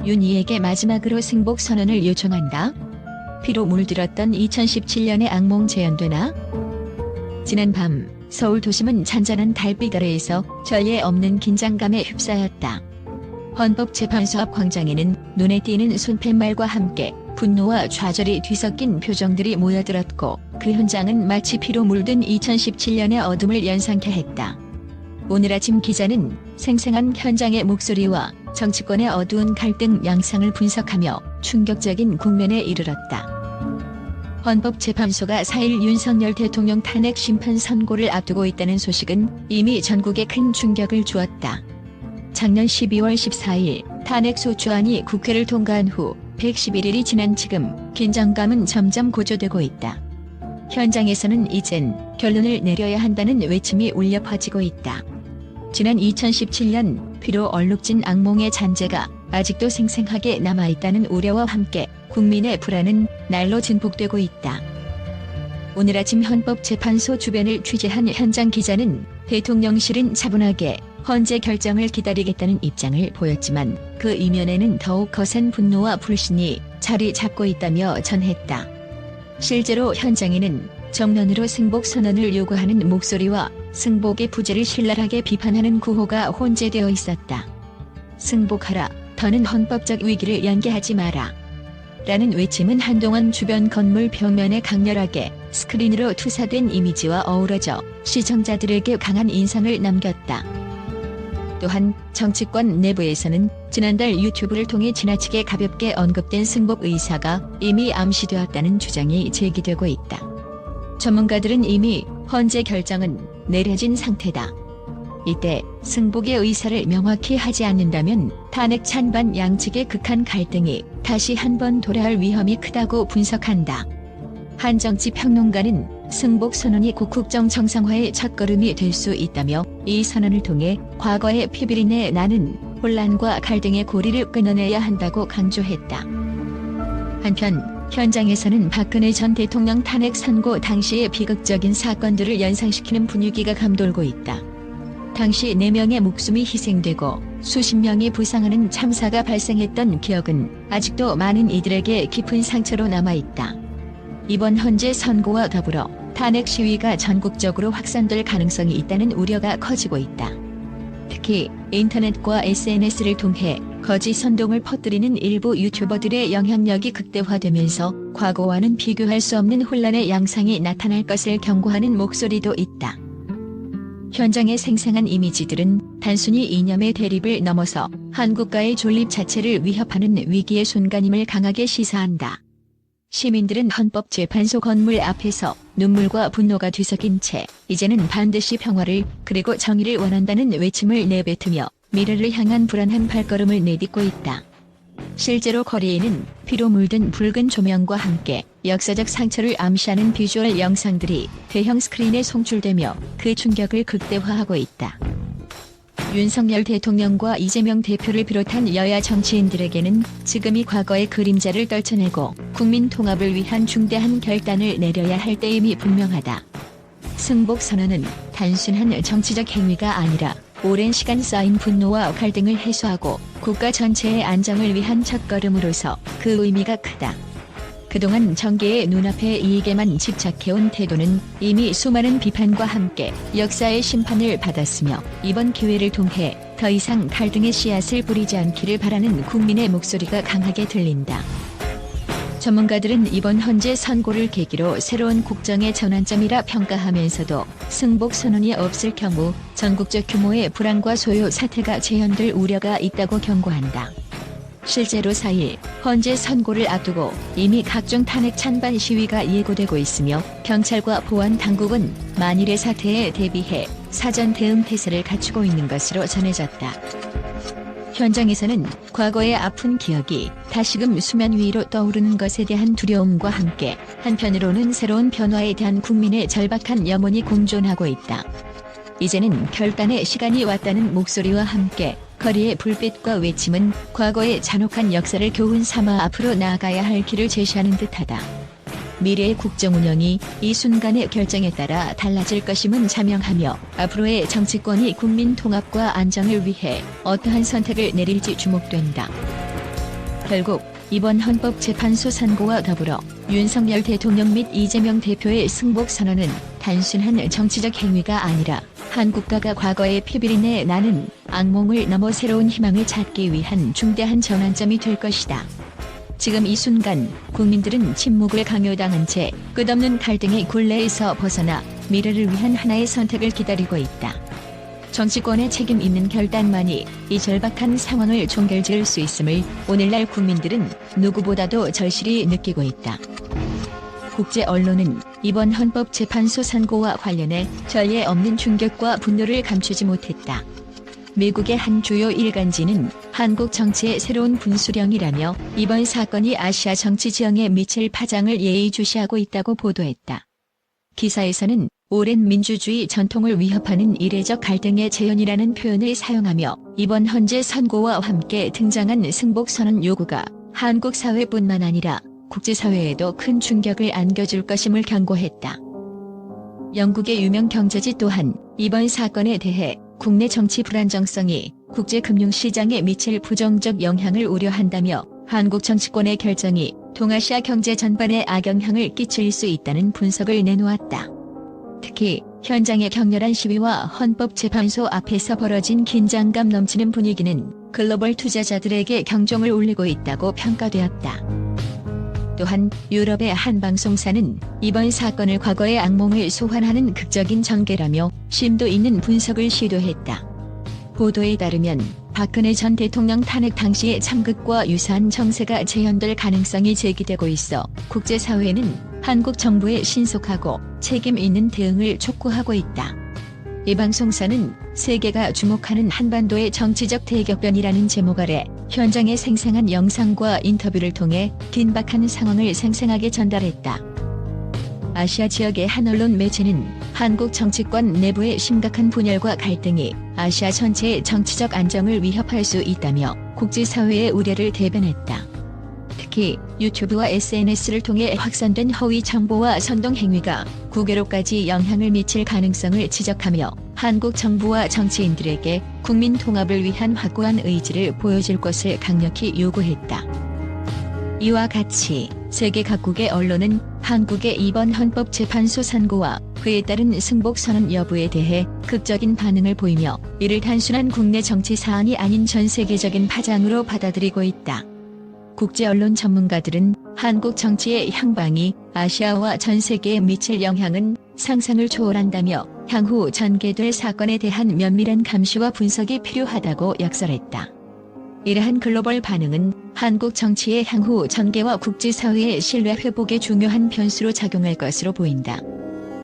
윤희에게 마지막으로 승복 선언을 요청한다. 피로 물들었던 2017년의 악몽 재현되나? 지난 밤 서울 도심은 잔잔한 달빛 아래에서 전례 없는 긴장감에 휩싸였다. 헌법재판소 앞 광장에는 눈에 띄는 손팻말과 함께 분노와 좌절이 뒤섞인 표정들이 모여들었고, 그 현장은 마치 피로 물든 2017년의 어둠을 연상케 했다. 오늘 아침 기자는 생생한 현장의 목소리와 정치권의 어두운 갈등 양상을 분석하며 충격적인 국면에 이르렀다. 헌법재판소가 4일 윤석열 대통령 탄핵 심판 선고를 앞두고 있다는 소식은 이미 전국에 큰 충격을 주었다. 작년 12월 14일 탄핵소추안이 국회를 통과한 후 111일이 지난 지금 긴장감은 점점 고조되고 있다. 현장에서는 이젠 결론을 내려야 한다는 외침이 울려 퍼지고 있다. 지난 2017년 피로 얼룩진 악몽의 잔재가 아직도 생생하게 남아있다는 우려와 함께 국민의 불안은 날로 증폭되고 있다. 오늘 아침 헌법재판소 주변을 취재한 현장 기자는 대통령실은 차분하게 헌재 결정을 기다리겠다는 입장을 보였지만 그 이면에는 더욱 거센 분노와 불신이 자리 잡고 있다며 전했다. 실제로 현장에는 정면으로 승복 선언을 요구하는 목소리와 승복의 부재를 신랄하게 비판하는 구호가 혼재되어 있었다. 승복하라, 더는 헌법적 위기를 연기하지 마라. 라는 외침은 한동안 주변 건물 벽면에 강렬하게 스크린으로 투사된 이미지와 어우러져 시청자들에게 강한 인상을 남겼다. 또한 정치권 내부에서는 지난달 유튜브를 통해 지나치게 가볍게 언급된 승복 의사가 이미 암시되었다는 주장이 제기되고 있다. 전문가들은 이미 헌재 결정은 내려진 상태다. 이때 승복의 의사를 명확히 하지 않는다면 탄핵 찬반 양측의 극한 갈등이 다시 한번 도래할 위험이 크다고 분석한다. 한 정치 평론가는 승복 선언이 국정 정상화의 첫걸음이 될 수 있다며 이 선언을 통해 과거의 피비린내 나는 혼란과 갈등의 고리를 끊어내야 한다고 강조했다. 한편 현장에서는 박근혜 전 대통령 탄핵 선고 당시의 비극적인 사건들을 연상시키는 분위기가 감돌고 있다. 당시 4명의 목숨이 희생되고 수십 명이 부상하는 참사가 발생했던 기억은 아직도 많은 이들에게 깊은 상처로 남아있다. 이번 헌재 선고와 더불어 탄핵 시위가 전국적으로 확산될 가능성이 있다는 우려가 커지고 있다. 특히 인터넷과 SNS를 통해 거짓 선동을 퍼뜨리는 일부 유튜버들의 영향력이 극대화되면서 과거와는 비교할 수 없는 혼란의 양상이 나타날 것을 경고하는 목소리도 있다. 현장의 생생한 이미지들은 단순히 이념의 대립을 넘어서 한 국가의 존립 자체를 위협하는 위기의 순간임을 강하게 시사한다. 시민들은 헌법재판소 건물 앞에서 눈물과 분노가 뒤섞인 채 이제는 반드시 평화를 그리고 정의를 원한다는 외침을 내뱉으며 미래를 향한 불안한 발걸음을 내딛고 있다. 실제로 거리에는 피로 물든 붉은 조명과 함께 역사적 상처를 암시하는 비주얼 영상들이 대형 스크린에 송출되며 그 충격을 극대화하고 있다. 윤석열 대통령과 이재명 대표를 비롯한 여야 정치인들에게는 지금이 과거의 그림자를 떨쳐내고 국민 통합을 위한 중대한 결단을 내려야 할 때임이 분명하다. 승복 선언은 단순한 정치적 행위가 아니라 오랜 시간 쌓인 분노와 갈등을 해소하고 국가 전체의 안정을 위한 첫걸음으로서 그 의미가 크다. 그동안 정계의 눈앞의 이익에만 집착해온 태도는 이미 수많은 비판과 함께 역사의 심판을 받았으며 이번 기회를 통해 더 이상 갈등의 씨앗을 뿌리지 않기를 바라는 국민의 목소리가 강하게 들린다. 전문가들은 이번 헌재 선고를 계기로 새로운 국정의 전환점이라 평가하면서도 승복 선언이 없을 경우 전국적 규모의 불안과 소요 사태가 재현될 우려가 있다고 경고한다. 실제로 4일 헌재 선고를 앞두고 이미 각종 탄핵 찬반 시위가 예고되고 있으며 경찰과 보안 당국은 만일의 사태에 대비해 사전 대응 태세를 갖추고 있는 것으로 전해졌다. 현장에서는 과거의 아픈 기억이 다시금 수면 위로 떠오르는 것에 대한 두려움과 함께 한편으로는 새로운 변화에 대한 국민의 절박한 염원이 공존하고 있다. 이제는 결단의 시간이 왔다는 목소리와 함께 거리의 불빛과 외침은 과거의 잔혹한 역사를 교훈 삼아 앞으로 나아가야 할 길을 제시하는 듯하다. 미래의 국정 운영이 이 순간의 결정에 따라 달라질 것임은 자명하며 앞으로의 정치권이 국민 통합과 안정을 위해 어떠한 선택을 내릴지 주목된다. 결국 이번 헌법재판소 선고와 더불어 윤석열 대통령 및 이재명 대표의 승복 선언은 단순한 정치적 행위가 아니라 한 국가가 과거의 피비린내 나는 악몽을 넘어 새로운 희망을 찾기 위한 중대한 전환점이 될 것이다. 지금 이 순간 국민들은 침묵을 강요당한 채 끝없는 갈등의 굴레에서 벗어나 미래를 위한 하나의 선택을 기다리고 있다. 정치권의 책임 있는 결단만이 이 절박한 상황을 종결지을 수 있음을 오늘날 국민들은 누구보다도 절실히 느끼고 있다. 국제 언론은 이번 헌법재판소 선고와 관련해 전례 없는 충격과 분노를 감추지 못했다. 미국의 한 주요 일간지는 한국 정치의 새로운 분수령이라며 이번 사건이 아시아 정치 지형에 미칠 파장을 예의주시하고 있다고 보도했다. 기사에서는 오랜 민주주의 전통을 위협하는 이례적 갈등의 재현이라는 표현을 사용하며 이번 헌재 선고와 함께 등장한 승복선언 요구가 한국 사회뿐만 아니라 국제사회에도 큰 충격을 안겨줄 것임을 경고했다. 영국의 유명 경제지 또한 이번 사건에 대해 국내 정치 불안정성이 국제금융시장에 미칠 부정적 영향을 우려한다며 한국 정치권의 결정이 동아시아 경제 전반에 악영향을 끼칠 수 있다는 분석을 내놓았다. 특히 현장의 격렬한 시위와 헌법재판소 앞에서 벌어진 긴장감 넘치는 분위기는 글로벌 투자자들에게 경종을 울리고 있다고 평가되었다. 또한 유럽의 한 방송사는 이번 사건을 과거의 악몽을 소환하는 극적인 전개라며 심도 있는 분석을 시도했다. 보도에 따르면 박근혜 전 대통령 탄핵 당시의 참극과 유사한 정세가 재현될 가능성이 제기되고 있어 국제사회는 한국 정부의 신속하고 책임 있는 대응을 촉구하고 있다. 이 방송사는 세계가 주목하는 한반도의 정치적 대격변이라는 제목 아래 현장의 생생한 영상과 인터뷰를 통해 긴박한 상황을 생생하게 전달했다. 아시아 지역의 한 언론 매체는 한국 정치권 내부의 심각한 분열과 갈등이 아시아 전체의 정치적 안정을 위협할 수 있다며 국제사회의 우려를 대변했다. 특히 유튜브와 SNS를 통해 확산된 허위 정보와 선동 행위가 국외로까지 영향을 미칠 가능성을 지적하며 한국 정부와 정치인들에게 국민 통합을 위한 확고한 의지를 보여줄 것을 강력히 요구했다. 이와 같이 세계 각국의 언론은 한국의 이번 헌법재판소 선고와 그에 따른 승복선언 여부에 대해 극적인 반응을 보이며 이를 단순한 국내 정치 사안이 아닌 전 세계적인 파장으로 받아들이고 있다. 국제 언론 전문가들은 한국 정치의 향방이 아시아와 전 세계에 미칠 영향은 상상을 초월한다며 향후 전개될 사건에 대한 면밀한 감시와 분석이 필요하다고 역설했다. 이러한 글로벌 반응은 한국 정치의 향후 전개와 국제사회의 신뢰 회복에 중요한 변수로 작용할 것으로 보인다.